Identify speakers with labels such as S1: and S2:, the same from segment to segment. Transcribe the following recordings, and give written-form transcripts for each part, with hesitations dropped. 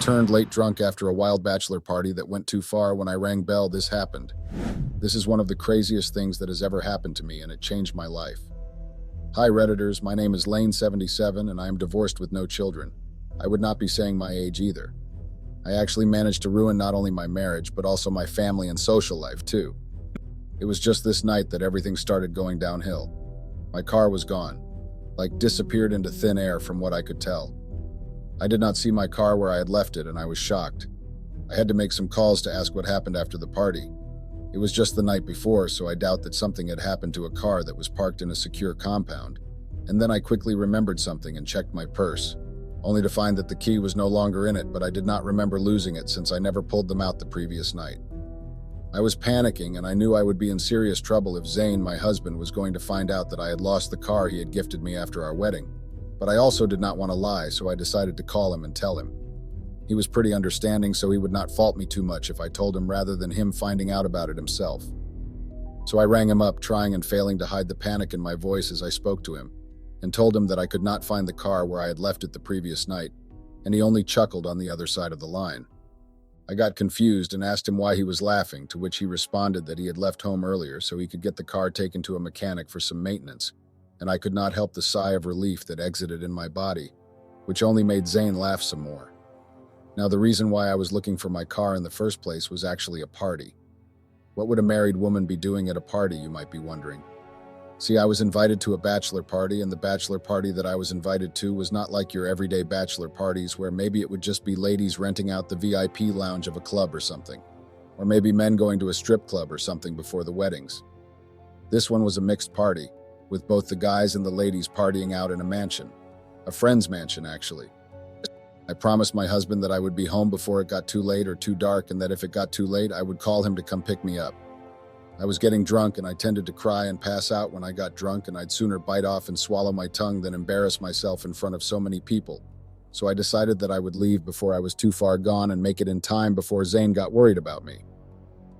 S1: returned late drunk after a wild bachelor party that went too far. When I rang bell, this happened. This is one of the craziest things that has ever happened to me, and it changed my life. Hi Redditors, my name is Lane77 and I am divorced with no children. I would not be saying my age either. I actually managed to ruin not only my marriage, but also my family and social life too. It was just this night that everything started going downhill. My car was gone, like disappeared into thin air from what I could tell. I did not see my car where I had left it and I was shocked. I had to make some calls to ask what happened after the party. It was just the night before, so I doubt that something had happened to a car that was parked in a secure compound. And then I quickly remembered something and checked my purse, only to find that the key was no longer in it, but I did not remember losing it since I never pulled them out the previous night. I was panicking and I knew I would be in serious trouble if Zane, my husband, was going to find out that I had lost the car he had gifted me after our wedding. But I also did not want to lie, so I decided to call him and tell him. He was pretty understanding, so he would not fault me too much if I told him rather than him finding out about it himself. So I rang him up, trying and failing to hide the panic in my voice as I spoke to him, and told him that I could not find the car where I had left it the previous night, and he only chuckled on the other side of the line. I got confused and asked him why he was laughing, to which he responded that he had left home earlier so he could get the car taken to a mechanic for some maintenance, and I could not help the sigh of relief that exited in my body, which only made Zane laugh some more. Now, the reason why I was looking for my car in the first place was actually a party. What would a married woman be doing at a party, you might be wondering? See, I was invited to a bachelor party, and the bachelor party that I was invited to was not like your everyday bachelor parties where maybe it would just be ladies renting out the VIP lounge of a club or something, or maybe men going to a strip club or something before the weddings. This one was a mixed party, with both the guys and the ladies partying out in a mansion. A friend's mansion, actually. I promised my husband that I would be home before it got too late or too dark, and that if it got too late, I would call him to come pick me up. I was getting drunk and I tended to cry and pass out when I got drunk, and I'd sooner bite off and swallow my tongue than embarrass myself in front of so many people. So I decided that I would leave before I was too far gone and make it in time before Zane got worried about me.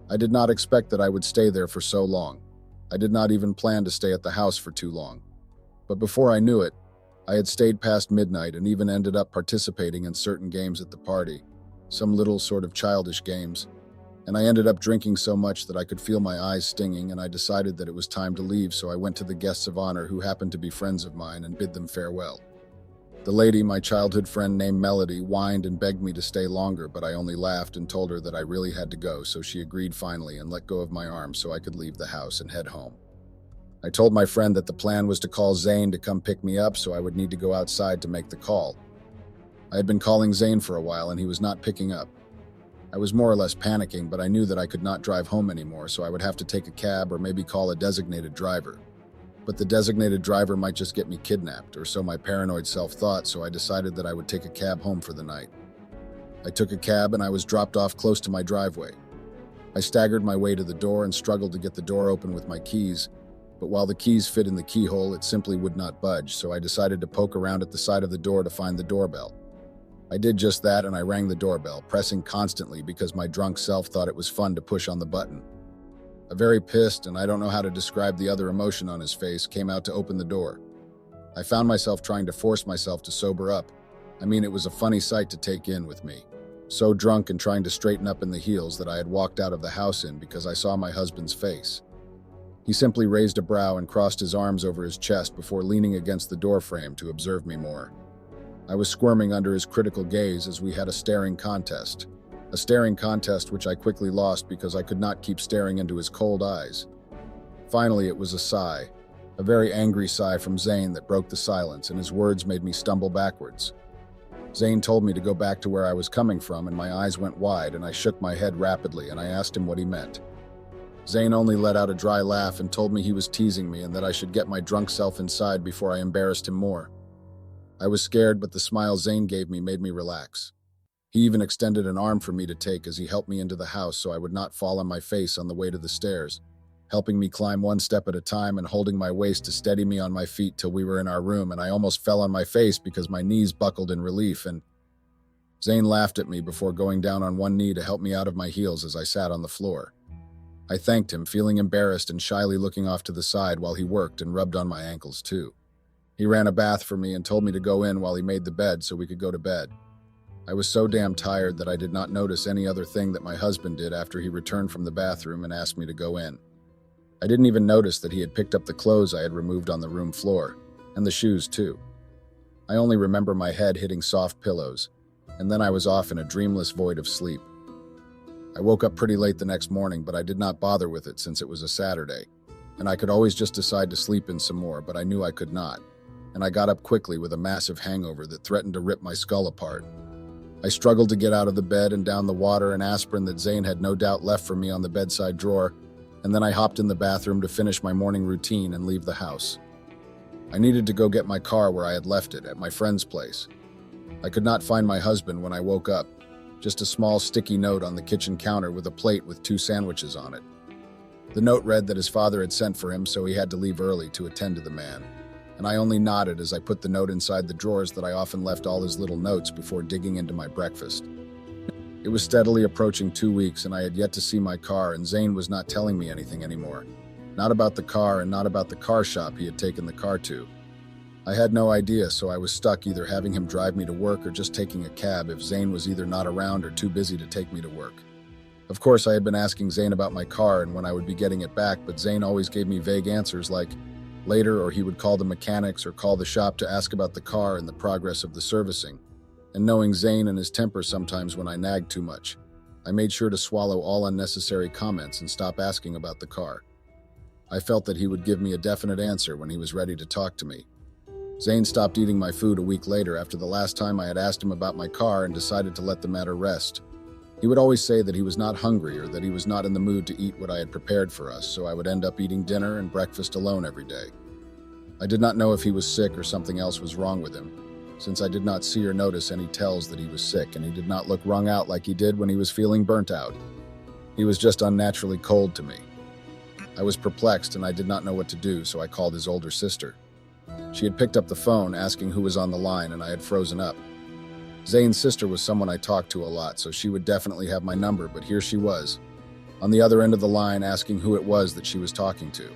S1: I did not expect that I would stay there for so long. I did not even plan to stay at the house for too long. But before I knew it, I had stayed past midnight and even ended up participating in certain games at the party, some little sort of childish games, and I ended up drinking so much that I could feel my eyes stinging, and I decided that it was time to leave, so I went to the guests of honor who happened to be friends of mine and bid them farewell. The lady, my childhood friend named Melody, whined and begged me to stay longer, but I only laughed and told her that I really had to go, so she agreed finally and let go of my arm so I could leave the house and head home. I told my friend that the plan was to call Zane to come pick me up, so I would need to go outside to make the call. I had been calling Zane for a while and he was not picking up. I was more or less panicking, but I knew that I could not drive home anymore, so I would have to take a cab or maybe call a designated driver. But the designated driver might just get me kidnapped, or so my paranoid self thought, so I decided that I would take a cab home for the night. I took a cab and I was dropped off close to my driveway. I staggered my way to the door and struggled to get the door open with my keys, but while the keys fit in the keyhole, it simply would not budge, so I decided to poke around at the side of the door to find the doorbell. I did just that and I rang the doorbell, pressing constantly because my drunk self thought it was fun to push on the button. A very pissed, and I don't know how to describe the other emotion on his face, came out to open the door. I found myself trying to force myself to sober up. I mean, it was a funny sight to take in with me. So drunk and trying to straighten up in the heels that I had walked out of the house in because I saw my husband's face. He simply raised a brow and crossed his arms over his chest before leaning against the door frame to observe me more. I was squirming under his critical gaze as we had a staring contest. A staring contest which I quickly lost because I could not keep staring into his cold eyes. Finally, it was a sigh, a very angry sigh from Zane that broke the silence, and his words made me stumble backwards. Zane told me to go back to where I was coming from, and my eyes went wide and I shook my head rapidly and I asked him what he meant. Zane only let out a dry laugh and told me he was teasing me and that I should get my drunk self inside before I embarrassed him more. I was scared, but the smile Zane gave me made me relax. He even extended an arm for me to take as he helped me into the house so I would not fall on my face on the way to the stairs, helping me climb one step at a time and holding my waist to steady me on my feet till we were in our room, and I almost fell on my face because my knees buckled in relief, and Zane laughed at me before going down on one knee to help me out of my heels as I sat on the floor. I thanked him, feeling embarrassed and shyly looking off to the side while he worked and rubbed on my ankles too. He ran a bath for me and told me to go in while he made the bed so we could go to bed. I was so damn tired that I did not notice any other thing that my husband did after he returned from the bathroom and asked me to go in. I didn't even notice that he had picked up the clothes I had removed on the room floor, and the shoes too. I only remember my head hitting soft pillows, and then I was off in a dreamless void of sleep. I woke up pretty late the next morning, but I did not bother with it since it was a Saturday, and I could always just decide to sleep in some more, but I knew I could not, and I got up quickly with a massive hangover that threatened to rip my skull apart. I struggled to get out of the bed and down the water and aspirin that Zane had no doubt left for me on the bedside drawer, and then I hopped in the bathroom to finish my morning routine and leave the house. I needed to go get my car where I had left it, at my friend's place. I could not find my husband when I woke up, just a small sticky note on the kitchen counter with a plate with 2 sandwiches on it. The note read that his father had sent for him, so he had to leave early to attend to the man, and I only nodded as I put the note inside the drawers that I often left all his little notes before digging into my breakfast. It was steadily approaching 2 weeks, and I had yet to see my car, and Zane was not telling me anything anymore. Not about the car and not about the car shop he had taken the car to. I had no idea, so I was stuck either having him drive me to work or just taking a cab if Zane was either not around or too busy to take me to work. Of course, I had been asking Zane about my car and when I would be getting it back, but Zane always gave me vague answers like later, or he would call the mechanics or call the shop to ask about the car and the progress of the servicing. And knowing Zane and his temper sometimes when I nagged too much, I made sure to swallow all unnecessary comments and stop asking about the car. I felt that he would give me a definite answer when he was ready to talk to me. Zane stopped eating my food a week later after the last time I had asked him about my car and decided to let the matter rest. He would always say that he was not hungry or that he was not in the mood to eat what I had prepared for us, so I would end up eating dinner and breakfast alone every day. I did not know if he was sick or something else was wrong with him, since I did not see or notice any tells that he was sick, and he did not look wrung out like he did when he was feeling burnt out. He was just unnaturally cold to me. I was perplexed and I did not know what to do, so I called his older sister. She had picked up the phone asking who was on the line, and I had frozen up. Zane's sister was someone I talked to a lot, so she would definitely have my number, but here she was, on the other end of the line asking who it was that she was talking to.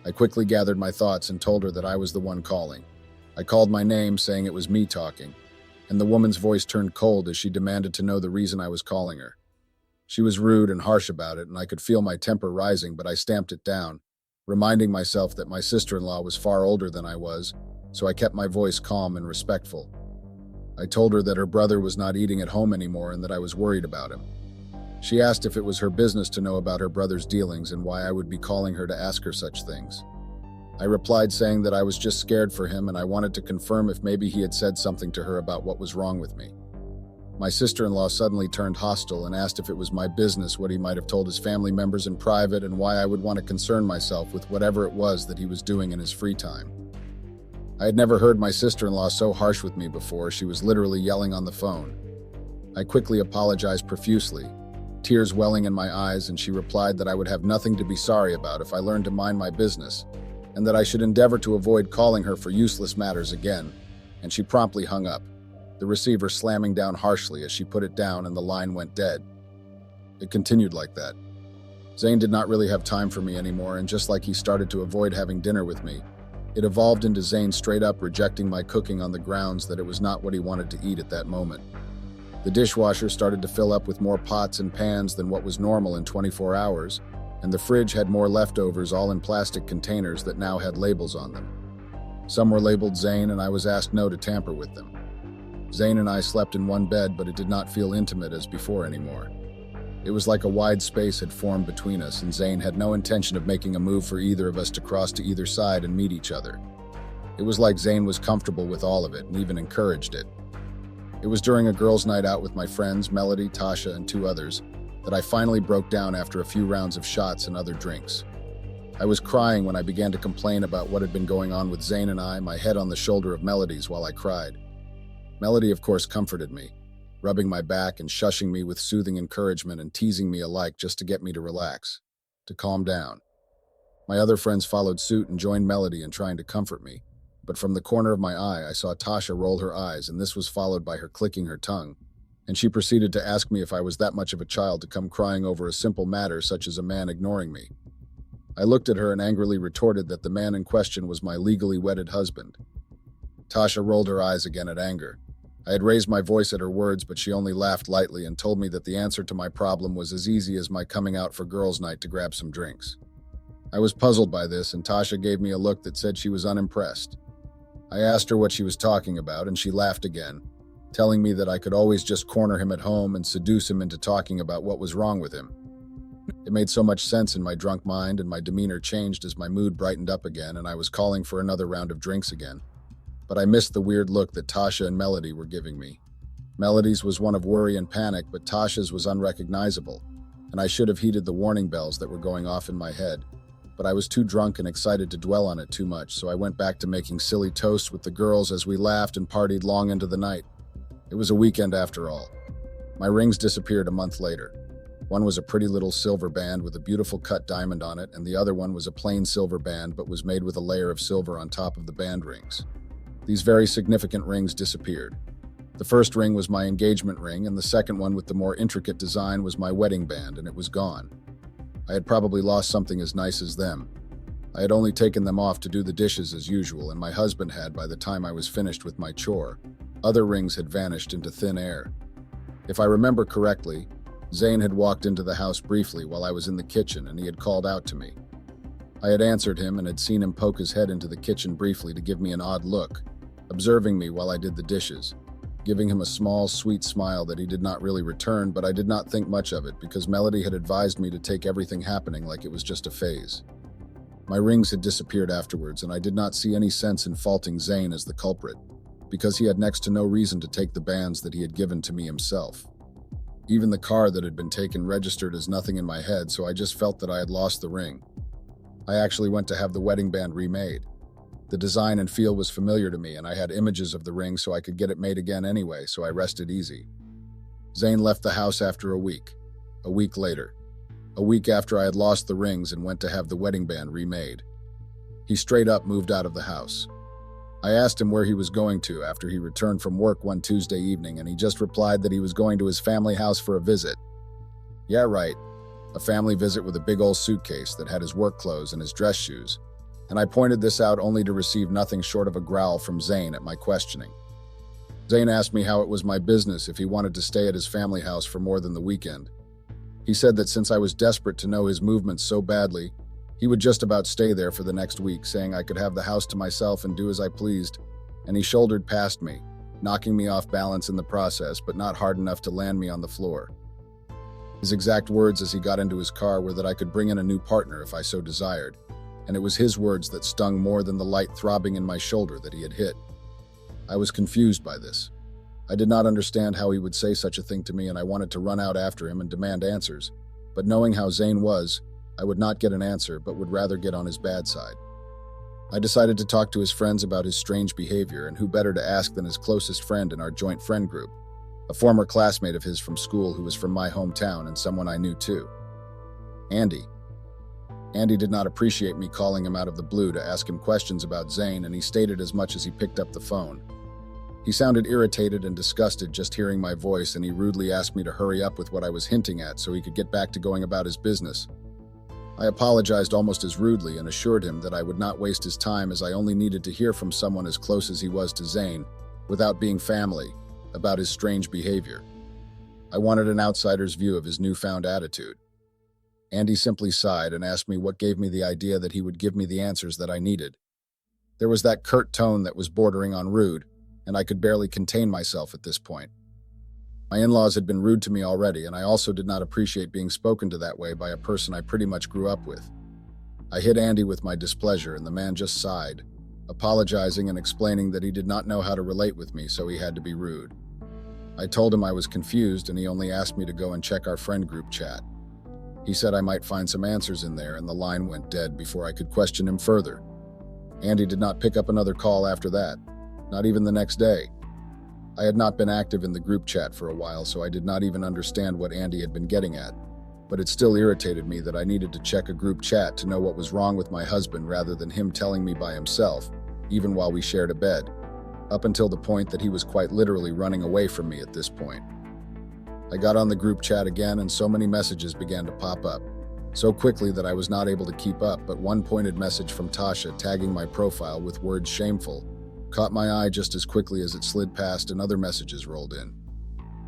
S1: I quickly gathered my thoughts and told her that I was the one calling. I called my name, saying it was me talking, and the woman's voice turned cold as she demanded to know the reason I was calling her. She was rude and harsh about it, and I could feel my temper rising, but I stamped it down, reminding myself that my sister-in-law was far older than I was, so I kept my voice calm and respectful. I told her that her brother was not eating at home anymore and that I was worried about him. She asked if it was her business to know about her brother's dealings and why I would be calling her to ask her such things. I replied saying that I was just scared for him and I wanted to confirm if maybe he had said something to her about what was wrong with me. My sister-in-law suddenly turned hostile and asked if it was my business what he might have told his family members in private and why I would want to concern myself with whatever it was that he was doing in his free time. I had never heard my sister-in-law so harsh with me before. She was literally yelling on the phone. I quickly apologized profusely, tears welling in my eyes, and she replied that I would have nothing to be sorry about if I learned to mind my business, and that I should endeavor to avoid calling her for useless matters again, and she promptly hung up, the receiver slamming down harshly as she put it down and the line went dead. It continued like that. Zane did not really have time for me anymore, and just like he started to avoid having dinner with me, it evolved into Zane straight up rejecting my cooking on the grounds that it was not what he wanted to eat at that moment. The dishwasher started to fill up with more pots and pans than what was normal in 24 hours, and the fridge had more leftovers all in plastic containers that now had labels on them. Some were labeled Zane, and I was asked no to tamper with them. Zane and I slept in one bed, but it did not feel intimate as before anymore. It was like a wide space had formed between us, and Zane had no intention of making a move for either of us to cross to either side and meet each other. It was like Zane was comfortable with all of it and even encouraged it. It was during a girls' night out with my friends, Melody, Tasha, and 2 others, that I finally broke down after a few rounds of shots and other drinks. I was crying when I began to complain about what had been going on with Zane and I, my head on the shoulder of Melody's while I cried. Melody, of course, comforted me, rubbing my back and shushing me with soothing encouragement and teasing me alike just to get me to relax, to calm down. My other friends followed suit and joined Melody in trying to comfort me, but from the corner of my eye, I saw Tasha roll her eyes, and this was followed by her clicking her tongue, and she proceeded to ask me if I was that much of a child to come crying over a simple matter such as a man ignoring me. I looked at her and angrily retorted that the man in question was my legally wedded husband. Tasha rolled her eyes again at anger. I had raised my voice at her words, but she only laughed lightly and told me that the answer to my problem was as easy as my coming out for girls' night to grab some drinks. I was puzzled by this, and Tasha gave me a look that said she was unimpressed. I asked her what she was talking about, and she laughed again, telling me that I could always just corner him at home and seduce him into talking about what was wrong with him. It made so much sense in my drunk mind, and my demeanor changed as my mood brightened up again and I was calling for another round of drinks again. But I missed the weird look that Tasha and Melody were giving me. Melody's was one of worry and panic, but Tasha's was unrecognizable, and I should have heeded the warning bells that were going off in my head. But I was too drunk and excited to dwell on it too much, so I went back to making silly toasts with the girls as we laughed and partied long into the night. It was a weekend after all. My rings disappeared a month later. One was a pretty little silver band with a beautiful cut diamond on it, and the other one was a plain silver band but was made with a layer of silver on top of the band rings. These very significant rings disappeared. The first ring was my engagement ring, and the second one with the more intricate design was my wedding band, and it was gone. I had probably lost something as nice as them. I had only taken them off to do the dishes as usual, and my husband had by the time I was finished with my chore. Other rings had vanished into thin air. If I remember correctly, Zane had walked into the house briefly while I was in the kitchen, and he had called out to me. I had answered him and had seen him poke his head into the kitchen briefly to give me an odd look, observing me while I did the dishes, giving him a small, sweet smile that he did not really return, but I did not think much of it because Melody had advised me to take everything happening like it was just a phase. My rings had disappeared afterwards, and I did not see any sense in faulting Zane as the culprit, because he had next to no reason to take the bands that he had given to me himself. Even the car that had been taken registered as nothing in my head, so I just felt that I had lost the ring. I actually went to have the wedding band remade. The design and feel was familiar to me, and I had images of the ring so I could get it made again anyway, so I rested easy. Zane left the house after a week later, a week after I had lost the rings and went to have the wedding band remade. He straight up moved out of the house. I asked him where he was going to after he returned from work one Tuesday evening, and he just replied that he was going to his family house for a visit. Yeah, right, a family visit with a big old suitcase that had his work clothes and his dress shoes. And I pointed this out only to receive nothing short of a growl from Zane at my questioning. Zane asked me how it was my business if he wanted to stay at his family house for more than the weekend. He said that since I was desperate to know his movements so badly, he would just about stay there for the next week, saying I could have the house to myself and do as I pleased, and he shouldered past me, knocking me off balance in the process, but not hard enough to land me on the floor. His exact words as he got into his car were that I could bring in a new partner if I so desired, and it was his words that stung more than the light throbbing in my shoulder that he had hit. I was confused by this. I did not understand how he would say such a thing to me, and I wanted to run out after him and demand answers, but knowing how Zane was, I would not get an answer, but would rather get on his bad side. I decided to talk to his friends about his strange behavior, and who better to ask than his closest friend in our joint friend group, a former classmate of his from school who was from my hometown and someone I knew too. Andy. Andy did not appreciate me calling him out of the blue to ask him questions about Zane, and he stated as much as he picked up the phone. He sounded irritated and disgusted just hearing my voice, and he rudely asked me to hurry up with what I was hinting at so he could get back to going about his business. I apologized almost as rudely and assured him that I would not waste his time, as I only needed to hear from someone as close as he was to Zane, without being family, about his strange behavior. I wanted an outsider's view of his newfound attitude. Andy simply sighed and asked me what gave me the idea that he would give me the answers that I needed. There was that curt tone that was bordering on rude, and I could barely contain myself at this point. My in-laws had been rude to me already, and I also did not appreciate being spoken to that way by a person I pretty much grew up with. I hit Andy with my displeasure, and the man just sighed, apologizing and explaining that he did not know how to relate with me, so he had to be rude. I told him I was confused, and he only asked me to go and check our friend group chat. He said I might find some answers in there, and the line went dead before I could question him further. Andy did not pick up another call after that, not even the next day. I had not been active in the group chat for a while, so I did not even understand what Andy had been getting at, but it still irritated me that I needed to check a group chat to know what was wrong with my husband rather than him telling me by himself, even while we shared a bed, up until the point that he was quite literally running away from me at this point. I got on the group chat again, and so many messages began to pop up, so quickly that I was not able to keep up, but one pointed message from Tasha tagging my profile with words shameful, caught my eye just as quickly as it slid past and other messages rolled in.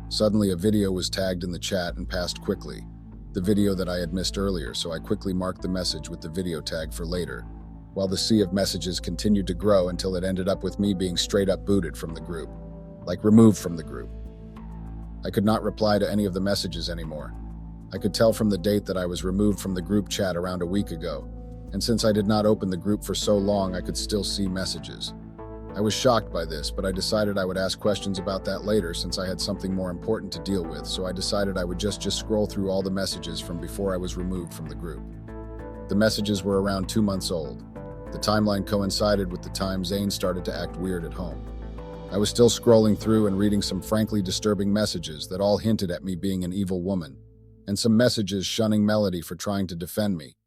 S1: Suddenly, a video was tagged in the chat and passed quickly, the video that I had missed earlier, so I quickly marked the message with the video tag for later, while the sea of messages continued to grow until it ended up with me being straight up booted from the group, like removed from the group. I could not reply to any of the messages anymore. I could tell from the date that I was removed from the group chat around a week ago, and since I did not open the group for so long, I could still see messages. I was shocked by this, but I decided I would ask questions about that later since I had something more important to deal with, so I decided I would just scroll through all the messages from before I was removed from the group. The messages were around 2 months old. The timeline coincided with the time Zane started to act weird at home. I was still scrolling through and reading some frankly disturbing messages that all hinted at me being an evil woman, and some messages shunning Melody for trying to defend me,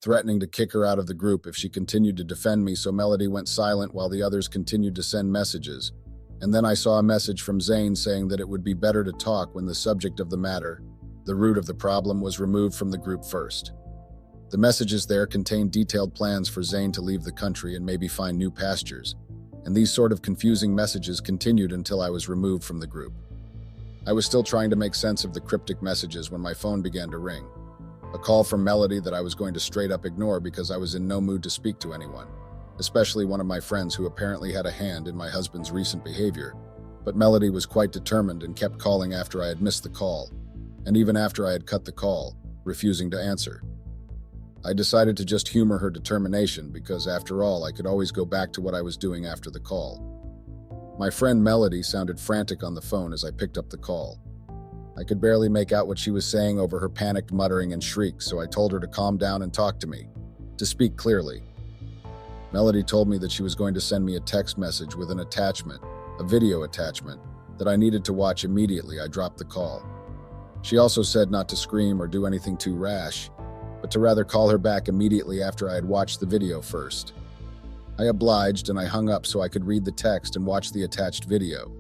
S1: threatening to kick her out of the group if she continued to defend me, so Melody went silent while the others continued to send messages. And then I saw a message from Zane saying that it would be better to talk when the subject of the matter, the root of the problem, was removed from the group first. The messages there contained detailed plans for Zane to leave the country and maybe find new pastures, and these sort of confusing messages continued until I was removed from the group. I was still trying to make sense of the cryptic messages when my phone began to ring. A call from Melody that I was going to straight up ignore because I was in no mood to speak to anyone, especially one of my friends who apparently had a hand in my husband's recent behavior. But Melody was quite determined and kept calling after I had missed the call, and even after I had cut the call, refusing to answer. I decided to just humor her determination because, after all, I could always go back to what I was doing after the call. My friend Melody sounded frantic on the phone as I picked up the call. I could barely make out what she was saying over her panicked muttering and shrieks, so I told her to calm down and talk to me, to speak clearly. Melody told me that she was going to send me a text message with an attachment, a video attachment, that I needed to watch immediately. I dropped the call. She also said not to scream or do anything too rash, but to rather call her back immediately after I had watched the video first. I obliged and I hung up so I could read the text and watch the attached video.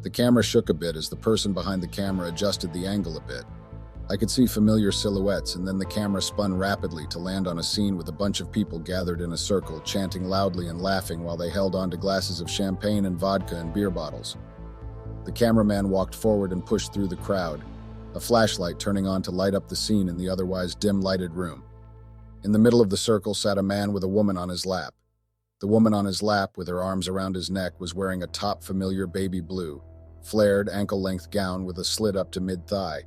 S1: The camera shook a bit as the person behind the camera adjusted the angle a bit. I could see familiar silhouettes, and then the camera spun rapidly to land on a scene with a bunch of people gathered in a circle, chanting loudly and laughing while they held onto glasses of champagne and vodka and beer bottles. The cameraman walked forward and pushed through the crowd, a flashlight turning on to light up the scene in the otherwise dim-lighted room. In the middle of the circle sat a man with a woman on his lap. The woman on his lap, with her arms around his neck, was wearing a top familiar baby blue, flared ankle-length gown with a slit up to mid-thigh,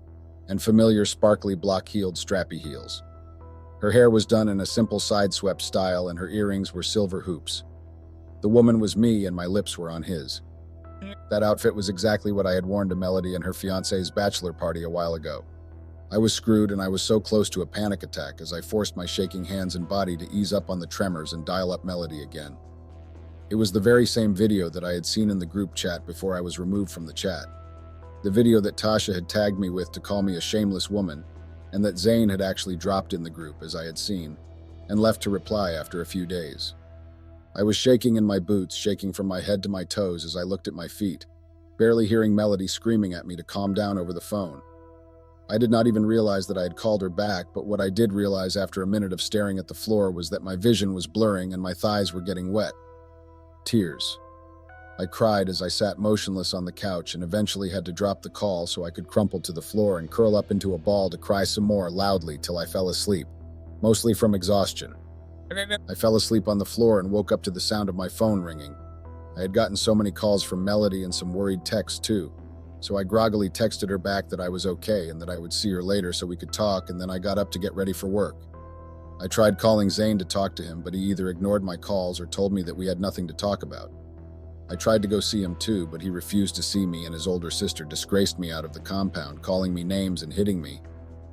S1: and familiar sparkly block-heeled strappy heels. Her hair was done in a simple side-swept style and her earrings were silver hoops. The woman was me and my lips were on his. That outfit was exactly what I had worn to Melody and her fiancé's bachelor party a while ago. I was screwed and I was so close to a panic attack as I forced my shaking hands and body to ease up on the tremors and dial up Melody again. It was the very same video that I had seen in the group chat before I was removed from the chat. The video that Tasha had tagged me with to call me a shameless woman, and that Zane had actually dropped in the group, as I had seen, and left to reply after a few days. I was shaking in my boots, shaking from my head to my toes as I looked at my feet, barely hearing Melody screaming at me to calm down over the phone. I did not even realize that I had called her back, but what I did realize after a minute of staring at the floor was that my vision was blurring and my thighs were getting wet. Tears. I cried as I sat motionless on the couch and eventually had to drop the call so I could crumple to the floor and curl up into a ball to cry some more loudly till I fell asleep, mostly from exhaustion. I fell asleep on the floor and woke up to the sound of my phone ringing. I had gotten so many calls from Melody and some worried texts too, so I groggily texted her back that I was okay and that I would see her later so we could talk, and then I got up to get ready for work. I tried calling Zane to talk to him, but he either ignored my calls or told me that we had nothing to talk about. I tried to go see him too, but he refused to see me, and his older sister disgraced me out of the compound, calling me names and hitting me,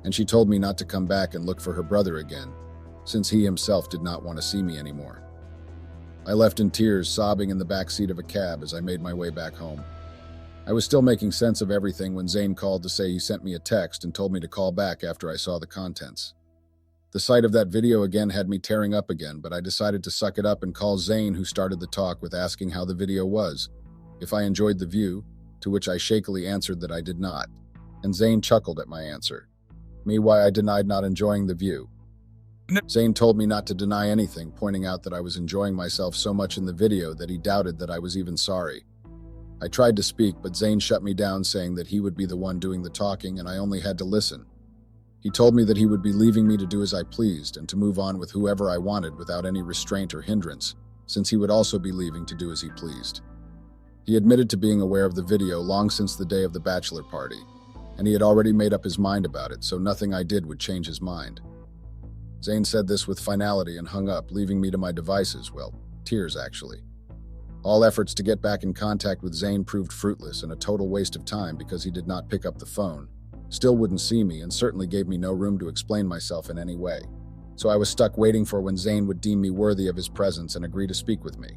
S1: and she told me not to come back and look for her brother again, since he himself did not want to see me anymore. I left in tears, sobbing in the back seat of a cab as I made my way back home. I was still making sense of everything when Zane called to say he sent me a text and told me to call back after I saw the contents. The sight of that video again had me tearing up again, but I decided to suck it up and call Zane, who started the talk with asking how the video was, if I enjoyed the view, to which I shakily answered that I did not, and Zane chuckled at my answer. Me, why I denied not enjoying the view. Zane told me not to deny anything, pointing out that I was enjoying myself so much in the video that he doubted that I was even sorry. I tried to speak, but Zane shut me down, saying that he would be the one doing the talking and I only had to listen. He told me that he would be leaving me to do as I pleased and to move on with whoever I wanted without any restraint or hindrance, since he would also be leaving to do as he pleased. He admitted to being aware of the video long since the day of the bachelor party, and he had already made up his mind about it, so nothing I did would change his mind. Zane said this with finality and hung up, leaving me to my devices, well, tears actually. All efforts to get back in contact with Zane proved fruitless and a total waste of time because he did not pick up the phone, still wouldn't see me, and certainly gave me no room to explain myself in any way. So I was stuck waiting for when Zane would deem me worthy of his presence and agree to speak with me.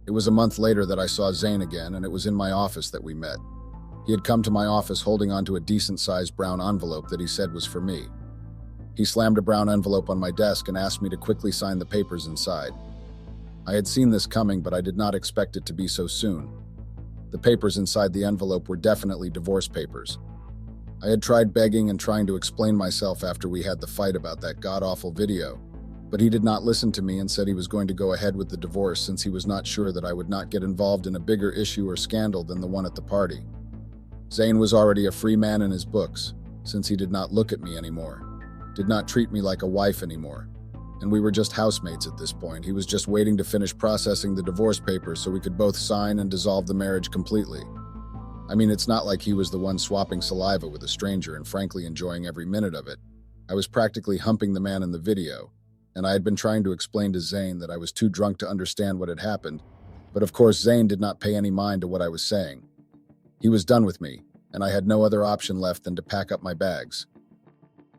S1: It was a month later that I saw Zane again, and it was in my office that we met. He had come to my office holding onto a decent-sized brown envelope that he said was for me. He slammed a brown envelope on my desk and asked me to quickly sign the papers inside. I had seen this coming, but I did not expect it to be so soon. The papers inside the envelope were definitely divorce papers. I had tried begging and trying to explain myself after we had the fight about that god-awful video, but he did not listen to me and said he was going to go ahead with the divorce since he was not sure that I would not get involved in a bigger issue or scandal than the one at the party. Zane was already a free man in his books, since he did not look at me anymore, did not treat me like a wife anymore, and we were just housemates at this point. He was just waiting to finish processing the divorce papers so we could both sign and dissolve the marriage completely. I mean, it's not like he was the one swapping saliva with a stranger and frankly enjoying every minute of it. I was practically humping the man in the video, and I had been trying to explain to Zane that I was too drunk to understand what had happened, but of course Zane did not pay any mind to what I was saying. He was done with me, and I had no other option left than to pack up my bags.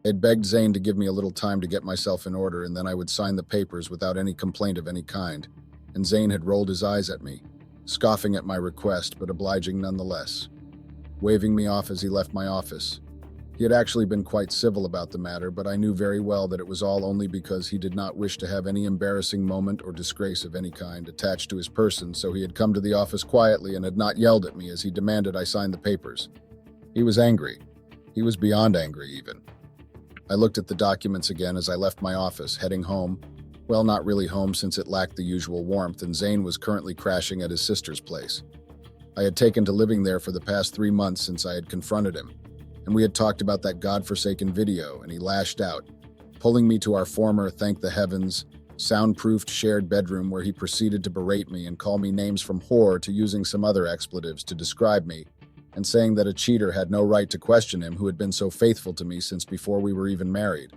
S1: I had begged Zane to give me a little time to get myself in order, and then I would sign the papers without any complaint of any kind, and Zane had rolled his eyes at me, scoffing at my request but obliging nonetheless, waving me off as he left my office. He had actually been quite civil about the matter, but I knew very well that it was all only because he did not wish to have any embarrassing moment or disgrace of any kind attached to his person, so he had come to the office quietly and had not yelled at me as he demanded I sign the papers. He was angry. He was beyond angry, even. I looked at the documents again as I left my office, heading home. Well, not really home since it lacked the usual warmth, and Zane was currently crashing at his sister's place. I had taken to living there for the past 3 months since I had confronted him, and we had talked about that godforsaken video, and he lashed out, pulling me to our former, thank the heavens, soundproofed shared bedroom where he proceeded to berate me and call me names from whore to using some other expletives to describe me, and saying that a cheater had no right to question him who had been so faithful to me since before we were even married.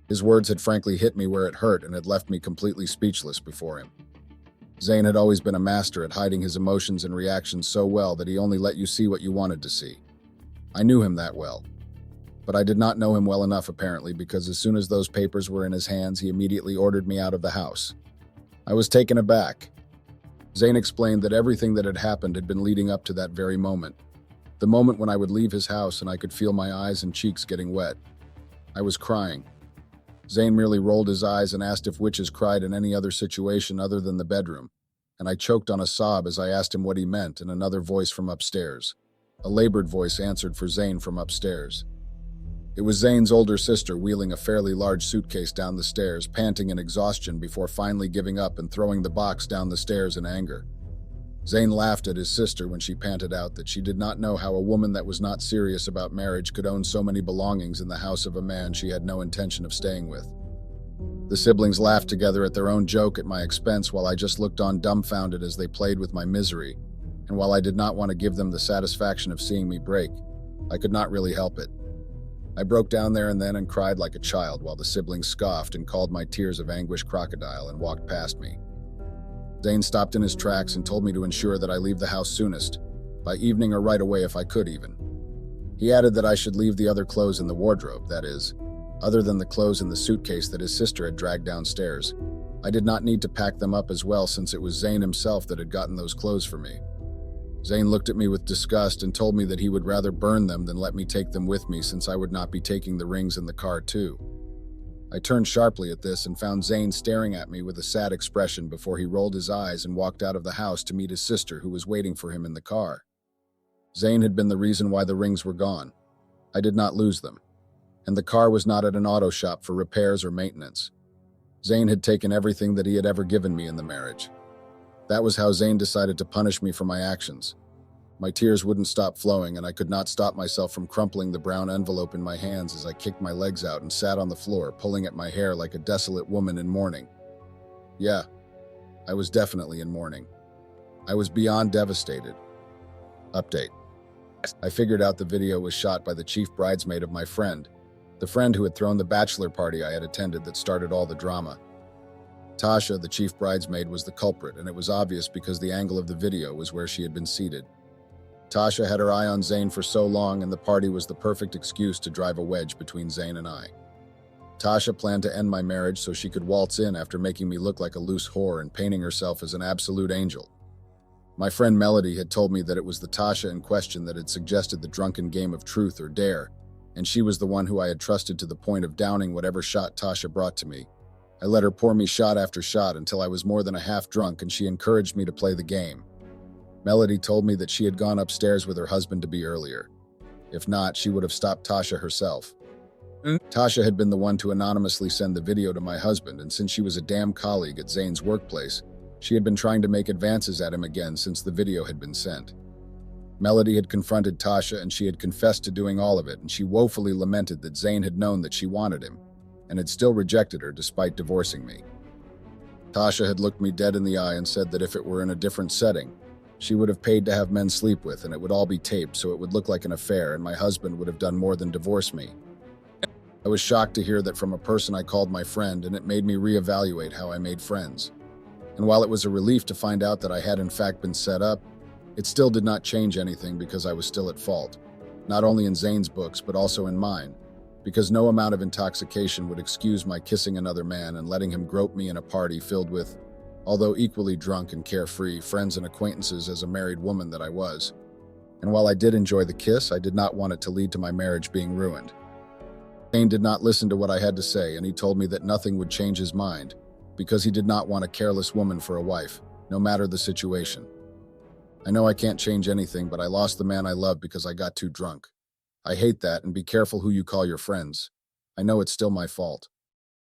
S1: His words had frankly hit me where it hurt and had left me completely speechless before him. Zane had always been a master at hiding his emotions and reactions so well that he only let you see what you wanted to see. I knew him that well. But I did not know him well enough, apparently, because as soon as those papers were in his hands, he immediately ordered me out of the house. I was taken aback. Zane explained that everything that had happened had been leading up to that very moment. The moment when I would leave his house and I could feel my eyes and cheeks getting wet. I was crying. Zane merely rolled his eyes and asked if witches cried in any other situation other than the bedroom, and I choked on a sob as I asked him what he meant, and another voice from upstairs. A labored voice answered for Zane from upstairs. It was Zane's older sister wheeling a fairly large suitcase down the stairs, panting in exhaustion before finally giving up and throwing the box down the stairs in anger. Zane laughed at his sister when she panted out that she did not know how a woman that was not serious about marriage could own so many belongings in the house of a man she had no intention of staying with. The siblings laughed together at their own joke at my expense while I just looked on dumbfounded as they played with my misery, and while I did not want to give them the satisfaction of seeing me break, I could not really help it. I broke down there and then and cried like a child while the siblings scoffed and called my tears of anguish crocodile and walked past me. Zane stopped in his tracks and told me to ensure that I leave the house soonest, by evening or right away if I could even. He added that I should leave the other clothes in the wardrobe, that is, other than the clothes in the suitcase that his sister had dragged downstairs. I did not need to pack them up as well since it was Zane himself that had gotten those clothes for me. Zane looked at me with disgust and told me that he would rather burn them than let me take them with me since I would not be taking the rings in the car too. I turned sharply at this and found Zane staring at me with a sad expression before he rolled his eyes and walked out of the house to meet his sister who was waiting for him in the car. Zane had been the reason why the rings were gone. I did not lose them. and the car was not at an auto shop for repairs or maintenance. Zayn had taken everything that he had ever given me in the marriage. That was how Zayn decided to punish me for my actions. My tears wouldn't stop flowing, and I could not stop myself from crumpling the brown envelope in my hands as I kicked my legs out and sat on the floor, pulling at my hair like a desolate woman in mourning. Yeah, I was definitely in mourning. I was beyond devastated. Update. I figured out the video was shot by the chief bridesmaid of my friend, the friend who had thrown the bachelor party I had attended that started all the drama. Tasha, the chief bridesmaid, was the culprit, and it was obvious because the angle of the video was where she had been seated. Tasha had her eye on Zayn for so long, and the party was the perfect excuse to drive a wedge between Zayn and I. Tasha planned to end my marriage so she could waltz in after making me look like a loose whore and painting herself as an absolute angel. My friend Melody had told me that it was the Tasha in question that had suggested the drunken game of truth or dare, and she was the one who I had trusted to the point of downing whatever shot Tasha brought to me. I let her pour me shot after shot until I was more than a half drunk, and she encouraged me to play the game. Melody told me that she had gone upstairs with her husband to be earlier. If not, she would have stopped Tasha herself. Tasha had been the one to anonymously send the video to my husband, and since she was a damn colleague at Zayn's workplace, she had been trying to make advances at him again since the video had been sent. Melody had confronted Tasha, and she had confessed to doing all of it, and she woefully lamented that Zayn had known that she wanted him, and had still rejected her despite divorcing me. Tasha had looked me dead in the eye and said that if it were in a different setting, she would have paid to have men sleep with, and it would all be taped so it would look like an affair, and my husband would have done more than divorce me. I was shocked to hear that from a person I called my friend, and it made me reevaluate how I made friends. And while it was a relief to find out that I had in fact been set up, it still did not change anything because I was still at fault, not only in Zayn's books but also in mine, because no amount of intoxication would excuse my kissing another man and letting him grope me in a party filled with, although equally drunk and carefree, friends and acquaintances as a married woman that I was. And while I did enjoy the kiss, I did not want it to lead to my marriage being ruined. Zayn did not listen to what I had to say, and he told me that nothing would change his mind, because he did not want a careless woman for a wife, no matter the situation. I know I can't change anything, but I lost the man I love because I got too drunk. I hate that, and be careful who you call your friends. I know it's still my fault.